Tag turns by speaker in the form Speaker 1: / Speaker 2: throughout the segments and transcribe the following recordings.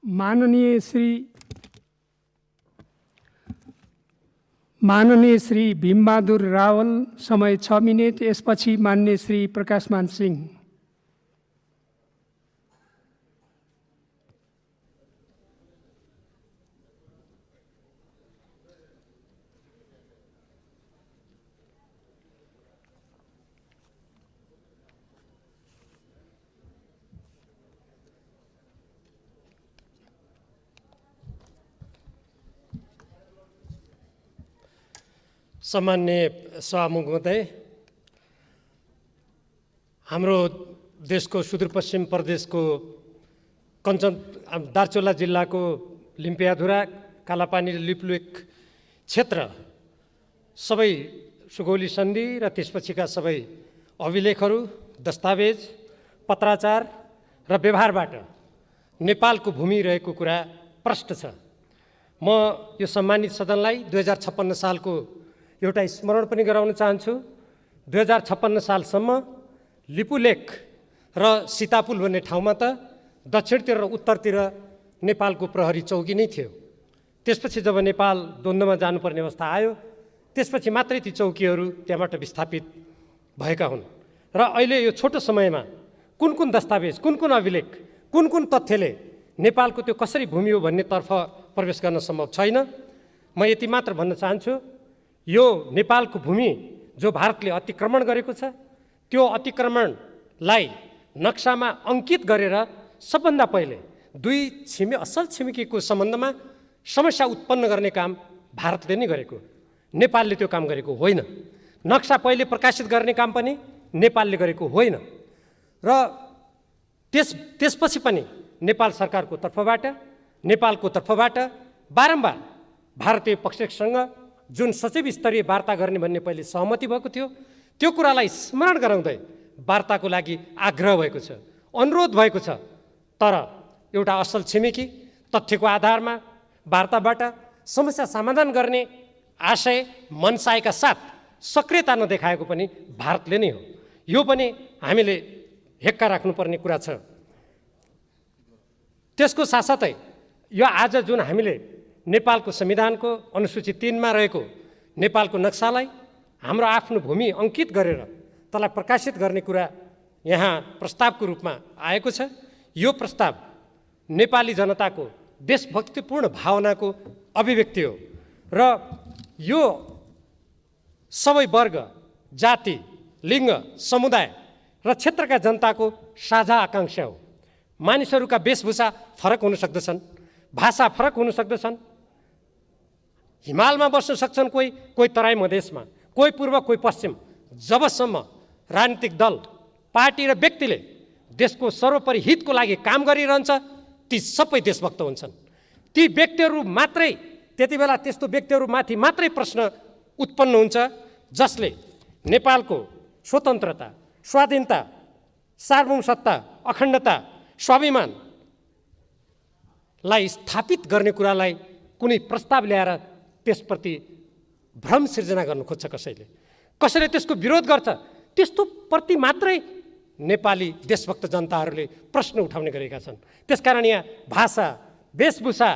Speaker 1: माननीय श्री भीमबहादुर रावल, समय 6 मिनेट। यसपछि माननीय श्री प्रकाशमान सिंह।
Speaker 2: सम्माननीय सभामुख महोदय, हाम्रो देशको सुदूरपश्चिम प्रदेशको दार्चुला जिल्लाको लिम्पियाधुरा, कालापानी र लिपुलेक क्षेत्र सबै सुगौली सन्धि र त्यसपछिका सबै अभिलेखहरू, दस्तावेज, पत्राचार र व्यवहारबाट नेपालको भूमि रहेको कुरा प्रष्ट छ। म यो सम्मानित सदनलाई 2056 सालको एउटा स्मरण पनि गराउन चाहन्छु। 2056 सालसम्म लिपुलेक र सीतापुल भन्ने ठाउँमा त दक्षिणतिर र उत्तरतिर नेपालको प्रहरी चौकी नै थियो। त्यसपछि जब नेपाल द्वन्द्वमा जानुपर्ने अवस्था आयो, त्यसपछि मात्रै ती चौकीहरू त्यहाँबाट विस्थापित भएका हुन्। र अहिले यो छोटो समयमा कुन कुन दस्तावेज, कुन कुन अभिलेख, कुन कुन तथ्यले नेपालको त्यो कसरी भूमि हो भन्नेतर्फ प्रवेश गर्न सम्भव छैन। म यति मात्र भन्न चाहन्छु, यो नेपालको भूमि जो भारतले अतिक्रमण गरेको छ, त्यो अतिक्रमणलाई नक्सामा अङ्कित गरेर सबभन्दा पहिले दुई असल छिमेकीको सम्बन्धमा समस्या उत्पन्न गर्ने काम भारतले नै गरेको, नेपालले त्यो काम गरेको होइन। नक्सा पहिले प्रकाशित गर्ने काम पनि नेपालले गरेको होइन। र त्यसपछि पनि नेपाल सरकारको तर्फबाट, नेपालको तर्फबाट बारम्बार भारतीय पक्षसँग जुन सचिव स्तरीय वार्ता गर्ने भन्ने पहिले सहमति भएको थियो, त्यो कुरालाई स्मरण गराउँदै वार्ताको लागि आग्रह भएको छ, अनुरोध भएको छ। तर एउटा असल छिमेकी तथ्यको आधारमा वार्ताबाट समस्या समाधान गर्ने आशय मनसायका साथ सक्रियता नदेखाएको पनि भारतले नै हो। यो पनि हामीले हेक्का राख्नुपर्ने कुरा छ। त्यसको साथसाथै यो आज जुन हामीले नेपालको संविधानको अनुसूची 3 मा रहेको नेपालको नक्सालाई हाम्रो आफ्नो भूमि अङ्कित गरेर त्यसलाई प्रकाशित गर्ने कुरा यहाँ प्रस्तावको रूपमा आएको छ। यो प्रस्ताव नेपाली जनताको देशभक्तिपूर्ण भावनाको अभिव्यक्ति हो र यो सबै वर्ग, जाति, लिङ्ग, समुदाय र क्षेत्रका जनताको साझा आकाङ्क्षा हो। मानिसहरूका वेशभूषा फरक हुन सक्दछन्, भाषा फरक हुन सक्दछन्, हिमालमा बस्न सक्छन् कोही तराई मधेसमा, कोही पूर्व, कोही पश्चिम। जबसम्म राजनीतिक दल, पार्टी र व्यक्तिले देशको सर्वोपरि हितको लागि काम गरिरहन्छ, ती सबै देशभक्त हुन्छन्। ती व्यक्तिहरू मात्रै, त्यति बेला त्यस्तो व्यक्तिहरूमाथि मात्रै प्रश्न उत्पन्न हुन्छ जसले नेपालको स्वतन्त्रता, स्वाधीनता, सार्वभौमसत्ता, अखण्डता, स्वाभिमानलाई स्थापित गर्ने कुरालाई कुनै प्रस्ताव ल्याएर त्यसप्रति भ्रम सिर्जना गर्नु खोज्छ कसैले त्यसको विरोध गर्छ, त्यस्तो प्रति मात्रै नेपाली देशभक्त जनताहरूले प्रश्न उठाउने गरेका छन्। त्यसकारण यहाँ भाषा, वेशभूषा,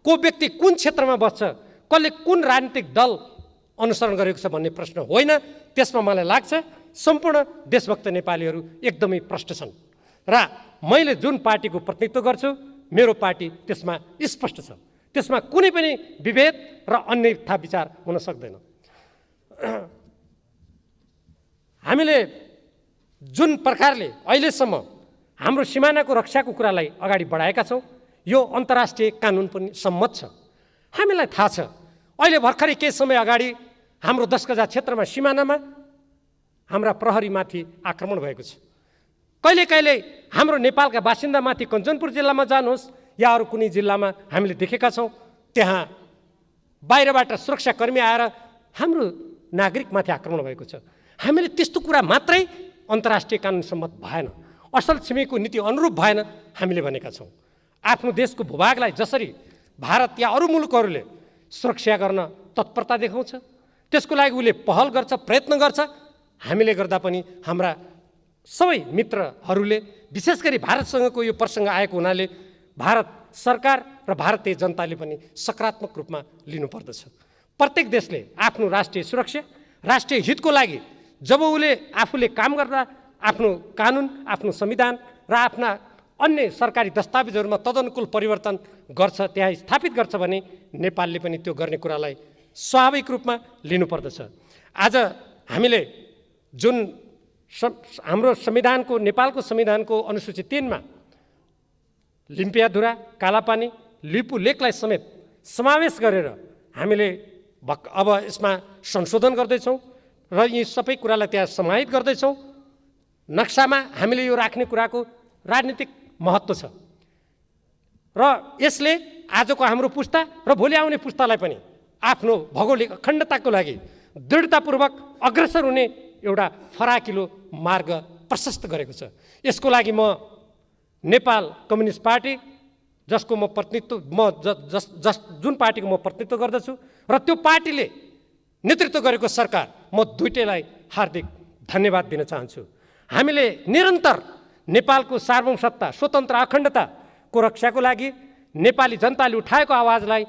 Speaker 2: को व्यक्ति कुन क्षेत्रमा बस्छ, कसले कुन राजनीतिक दल अनुसरण गरेको छ भन्ने प्रश्न होइन। त्यसमा मलाई लाग्छ सम्पूर्ण देशभक्त नेपालीहरू एकदमै प्रष्ट छन् र मैले जुन पार्टीको प्रतिनिधित्व गर्छु, मेरो पार्टी त्यसमा स्पष्ट छ। त्यसमा कुनै पनि विभेद र अन्यथा विचार हुन सक्दैन। हामीले जुन प्रकारले अहिलेसम्म हाम्रो सिमानाको रक्षाको कुरालाई अगाडि बढाएका छौँ, यो अन्तर्राष्ट्रिय कानुन पनि सम्मत छ। हामीलाई थाहा छ अहिले भर्खरै केही समय अगाडि हाम्रो 10 गजा क्षेत्रमा, सिमानामा हाम्रा प्रहरीमाथि आक्रमण भएको छ। कहिले हाम्रो नेपालका बासिन्दामाथि कञ्चनपुर जिल्लामा जानुहोस् या अरू कुनै जिल्लामा हामीले देखेका छौँ, त्यहाँ बाहिरबाट सुरक्षाकर्मी आएर हाम्रो नागरिकमाथि आक्रमण भएको छ। हामीले त्यस्तो कुरा मात्रै अन्तर्राष्ट्रिय कानुन सम्मत भएन, असल छिमेकीको नीति अनुरूप भएन हामीले भनेका छौँ। आफ्नो देशको भूभागलाई जसरी भारत या अरू मुलुकहरूले सुरक्षा गर्न तत्परता देखाउँछ, त्यसको लागि उसले पहल गर्छ, प्रयत्न गर्छ। हामीले गर्दा पनि हाम्रा सबै मित्रहरूले, विशेष गरी भारतसँगको यो प्रसङ्ग आएको हुनाले भारत सरकार र भारतीय जनताले पनि सकारात्मक रूपमा लिनुपर्दछ। प्रत्येक देशले आफ्नो राष्ट्रिय सुरक्षा, राष्ट्रिय हितको लागि जब आफूले काम गर्दा आफ्नो कानुन, आफ्नो संविधान र आफ्ना अन्य सरकारी दस्तावेजहरूमा तदनुकूल परिवर्तन गर्छ, त्यहाँ स्थापित गर्छ भने नेपालले पनि त्यो गर्ने कुरालाई स्वाभाविक रूपमा लिनुपर्दछ। आज हामीले जुन हाम्रो संविधानको, नेपालको संविधानको अनुसूची 3 मा लिम्पियाधुरा, कालापानी, लिपु लेकलाई समेत समावेश गरेर हामीले अब यसमा संशोधन गर्दैछौँ र यी सबै कुरालाई त्यहाँ समाहित गर्दैछौँ। नक्सामा हामीले यो राख्ने कुराको राजनीतिक महत्त्व छ र यसले आजको हाम्रो पुस्ता र भोलि आउने पुस्तालाई पनि आफ्नो भौगोलिक अखण्डताको लागि दृढतापूर्वक अग्रसर हुने एउटा फराकिलो मार्ग प्रशस्त गरेको छ। यसको लागि म नेपाल कम्युनिस्ट पार्टी, जसको म जुन पार्टीको म प्रतिनिधित्व गर्दछु र त्यो पार्टीले नेतृत्व गरेको सरकार, म दुईटैलाई हार्दिक धन्यवाद दिन चाहन्छु। हामीले निरन्तर नेपालको सार्वभौमसत्ता, स्वतन्त्र अखण्डताको रक्षाको लागि नेपाली जनताले उठाएको आवाजलाई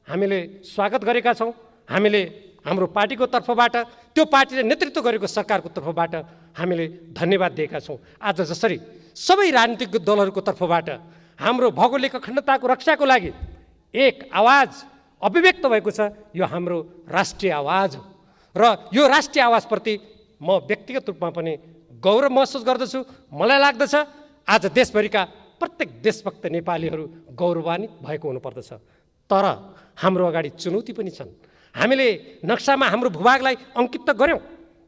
Speaker 2: हामीले स्वागत गरेका छौँ। हामीले हाम्रो पार्टीको तर्फबाट, त्यो पार्टीले नेतृत्व गरेको सरकारको तर्फबाट हामीले धन्यवाद दिएका छौँ। आज जसरी सबै राजनीतिक दलहरूको तर्फबाट हाम्रो भौगोलिक अखण्डताको रक्षाको लागि एक आवाज अभिव्यक्त भएको छ, यो हाम्रो राष्ट्रिय आवाज हो र यो राष्ट्रिय आवाजप्रति म व्यक्तिगत रूपमा पनि गौरव महसुस गर्दछु। मलाई लाग्दछ आज देशभरिका प्रत्येक देशभक्त नेपालीहरू गौरवान्वित भएको हुनुपर्दछ। तर हाम्रो अगाडि चुनौती पनि छन्। हामीले नक्सामा हाम्रो भूभागलाई अङ्कित त गऱ्यौँ,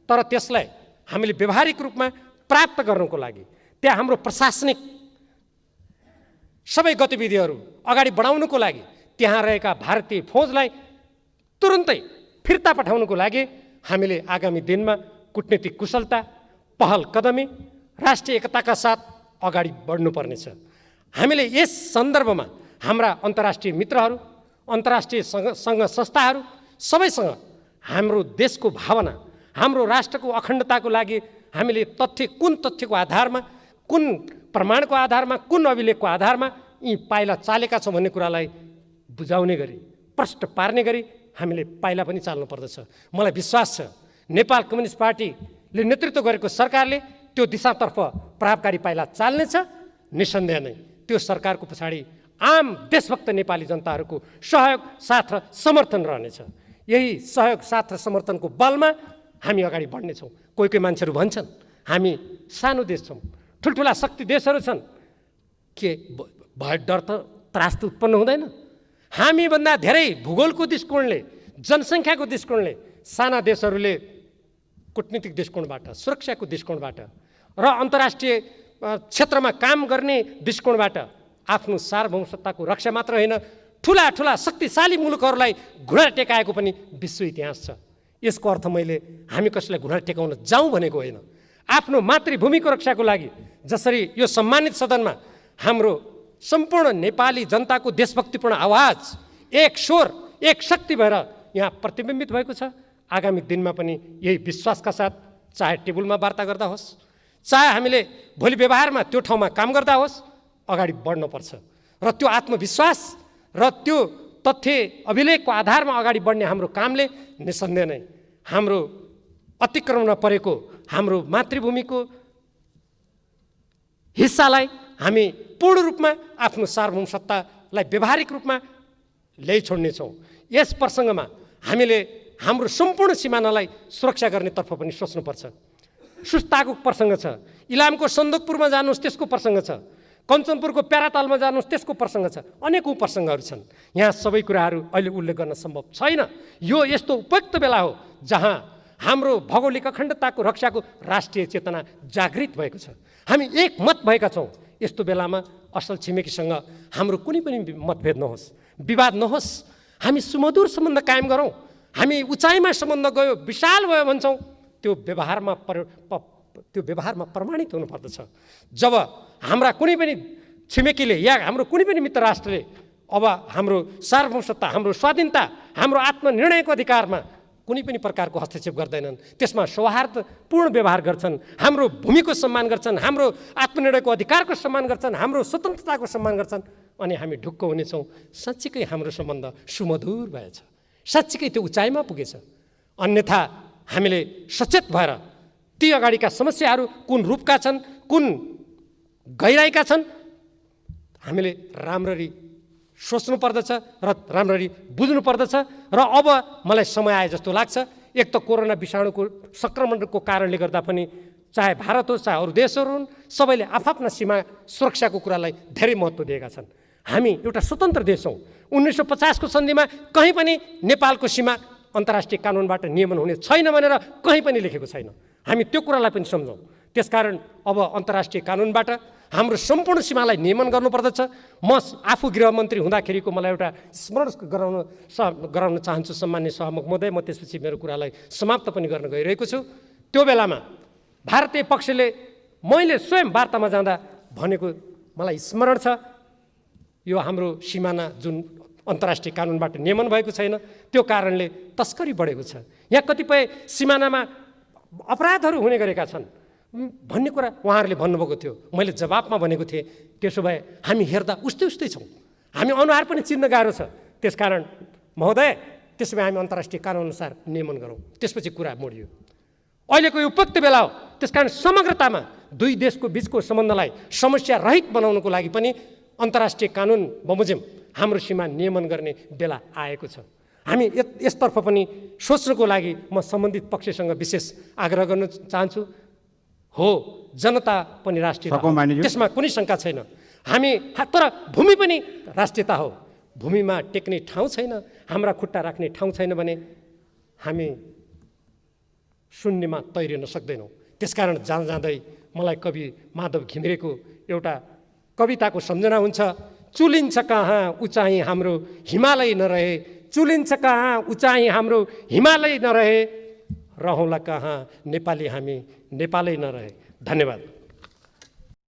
Speaker 2: तर त्यसलाई हामीले व्यवहारिक रूपमा प्राप्त गर्नको लागि त्यहाँ हाम्रो प्रशासनिक सबै गतिविधिहरू अगाडि बढाउनको लागि त्यहाँ रहेका भारतीय फौजलाई तुरुन्तै फिर्ता पठाउनको लागि हामीले आगामी दिनमा कूटनीतिक कुशलता, पहल कदमी, राष्ट्रिय एकताका साथ अगाडि बढ्नुपर्नेछ। हामीले यस सन्दर्भमा हाम्रा अन्तर्राष्ट्रिय मित्रहरू, अन्तर्राष्ट्रिय सङ्घ संस्थाहरू सबैसँग हाम्रो देशको भावना, हाम्रो राष्ट्रको अखण्डताको लागि हामीले कुन तथ्यको आधारमा, कुन प्रमाणको आधारमा, कुन अभिलेखको आधारमा यी पाइला चालेका छौँ भन्ने कुरालाई बुझाउने गरी, प्रष्ट पार्ने गरी हामीले पाइला पनि चाल्नु पर्दछ। मलाई विश्वास छ नेपाल कम्युनिस्ट पार्टीले नेतृत्व गरेको सरकारले त्यो दिशातर्फ प्रभावकारी पाइला चाल्नेछ। निसन्देह नै त्यो सरकारको पछाडि आम देशभक्त नेपाली जनताहरूको सहयोग, साथ र समर्थन रहनेछ। यही सहयोग, साथ र समर्थनको बलमा हामी अगाडि बढ्नेछौँ। कोही मान्छेहरू भन्छन् हामी सानो देश छौँ, ठुल्ठुला शक्ति देशहरू छन्, के भय, डर त त्रास त उत्पन्न हुँदैन? हामीभन्दा धेरै भूगोलको दृष्टिकोणले, जनसङ्ख्याको दृष्टिकोणले साना देशहरूले कूटनीतिक दृष्टिकोणबाट, सुरक्षाको दृष्टिकोणबाट र अन्तर्राष्ट्रिय क्षेत्रमा काम गर्ने दृष्टिकोणबाट आफ्नो सार्वभौमसत्ताको रक्षा मात्र होइन, ठुला ठुला शक्तिशाली मुलुकहरूलाई घुँडा टेकाएको पनि विश्व इतिहास छ। यसको अर्थ मैले हामी कसैलाई घुँडा टेकाउन जाउँ भनेको होइन। आफ्नो मातृभूमिको रक्षाको लागि जसरी यो सम्मानित सदनमा हाम्रो सम्पूर्ण नेपाली जनताको देशभक्तिपूर्ण आवाज एक स्वर, एक शक्ति भएर यहाँ प्रतिबिम्बित भएको छ, आगामी दिनमा पनि यही विश्वासका साथ चाहे टेबलमा वार्ता गर्दा होस्, चाहे हामीले भोलि व्यवहारमा त्यो ठाउँमा काम गर्दा होस्, अगाडि बढ्नुपर्छ र त्यो आत्मविश्वास र त्यो तथ्य अभिलेखको आधारमा अगाडि बढ्ने हाम्रो कामले निसन्देह नै हाम्रो अतिक्रमणमा परेको हाम्रो मातृभूमिको हिस्सालाई हामी पूर्ण रूपमा आफ्नो सार्वभौम सत्तालाई व्यावहारिक रूपमा ल्याइ छोड्नेछौँ। यस प्रसङ्गमा हामीले हाम्रो सम्पूर्ण सिमानालाई सुरक्षा गर्नेतर्फ पनि सोच्नुपर्छ। सुस्ताको प्रसङ्ग छ, इलामको सन्दकपुरमा जानुहोस् त्यसको प्रसङ्ग छ, कञ्चनपुरको प्यारातालमा जानुहोस् त्यसको प्रसङ्ग छ, अनेकौँ प्रसङ्गहरू छन्। यहाँ सबै कुराहरू अहिले उल्लेख गर्न सम्भव छैन। यो यस्तो उपयुक्त बेला हो जहाँ हाम्रो भौगोलिक अखण्डताको रक्षाको राष्ट्रिय चेतना जागृत भएको छ। हामी एकमत भएका छौँ। यस्तो बेलामा असल छिमेकीसँग हाम्रो कुनै पनि मतभेद नहोस्, विवाद नहोस्, हामी सुमधुर सम्बन्ध कायम गरौँ। हामी उचाइमा सम्बन्ध गयो, विशाल भयो भन्छौँ, त्यो व्यवहारमा प्रमाणित हुनुपर्दछ। जब हाम्रा कुनै पनि छिमेकीले या हाम्रो कुनै पनि मित्र राष्ट्रले अब हाम्रो सार्वभौमसत्ता, हाम्रो स्वाधीनता, हाम्रो आत्मनिर्णयको अधिकारमा कुनै पनि प्रकारको हस्तक्षेप गर्दैनन्, त्यसमा सौहार्दपूर्ण व्यवहार गर्छन्, हाम्रो भूमिको सम्मान गर्छन्, हाम्रो आत्मनिर्णयको अधिकारको सम्मान गर्छन्, हाम्रो स्वतन्त्रताको सम्मान गर्छन्, अनि हामी ढुक्क हुनेछौँ। साँच्चीकै हाम्रो सम्बन्ध सुमधुर भएछ, साँच्चीकै त्यो उचाइमा पुगेछ। अन्यथा हामीले सचेत भएर ती अगाडिका समस्याहरू कुन रूपका छन्, कुन गहिराइका छन्, हामीले राम्ररी सोच्नु पर्दछ र राम्ररी बुझ्नु पर्दछ। र अब मलाई समय आए जस्तो लाग्छ। एक त कोरोना विषाणुको सङ्क्रमणको कारणले गर्दा पनि चाहे भारत होस् चाहे अरू देशहरू हुन्, सबैले आफ्ना सीमा सुरक्षाको कुरालाई धेरै महत्त्व दिएका छन्। हामी एउटा स्वतन्त्र देश हौँ। 1950 को सन्धिमा कहीँ पनि नेपालको सीमा अन्तर्राष्ट्रिय कानुनबाट नियमन हुने छैन भनेर कहीँ पनि लेखेको छैन। हामी त्यो कुरालाई पनि सम्झौँ। त्यसकारण अब अन्तर्राष्ट्रिय कानुनबाट हाम्रो सम्पूर्ण सीमालाई नियमन गर्नुपर्दछ। म आफू गृहमन्त्री हुँदाखेरिको मलाई एउटा स्मरण गराउन चाहन्छु सम्मान्य सहमुख महोदय। म त्यसपछि मेरो कुरालाई समाप्त पनि गर्न गइरहेको छु। त्यो बेलामा भारतीय पक्षले मैले स्वयं वार्तामा जाँदा भनेको मलाई स्मरण छ, यो हाम्रो सिमाना जुन अन्तर्राष्ट्रिय कानुनबाट नियमन भएको छैन, त्यो कारणले तस्करी बढेको छ, यहाँ कतिपय सिमानामा अपराधहरू हुने गरेका छन् भन्ने कुरा उहाँहरूले भन्नुभएको थियो। मैले जवाबमा भनेको थिएँ, त्यसो भए हामी हेर्दा उस्तै छौँ, हामी अनुहार पनि चिन्न गाह्रो छ। त्यसकारण महोदय, त्यसो भए हामी अन्तर्राष्ट्रिय कानुनअनुसार नियमन गरौँ। त्यसपछि कुरा मोडियो। अहिलेको यो उपयुक्त बेला हो। त्यसकारण समग्रतामा दुई देशको बिचको सम्बन्धलाई समस्या रहित बनाउनको लागि पनि अन्तर्राष्ट्रिय कानुन बमोजिम हाम्रो सीमा नियमन गर्ने बेला आएको छ। हामी यसतर्फ पनि सोच्नको लागि म सम्बन्धित पक्षसँग विशेष आग्रह गर्न चाहन्छु। हो, जनता पनि राष्ट्रियता हो, त्यसमा कुनै शङ्का छैन। हामी तर भूमि पनि राष्ट्रियता हो। भूमिमा टेक्ने ठाउँ छैन, हाम्रा खुट्टा राख्ने ठाउँ छैन भने हामी शून्यमा तैरिन सक्दैनौँ। त्यसकारण जाँदै मलाई कवि माधव घिमिरेको एउटा कविताको सम्झना हुन्छ। चुलिन्छ कहाँ उचाइ हाम्रो हिमालय नरहे, चुलिन्छ कहाँ उचाइ हाम्रो हिमालय नरहे, रहौँला कहाँ नेपाली हामी नेपालै नरहे। धन्यवाद।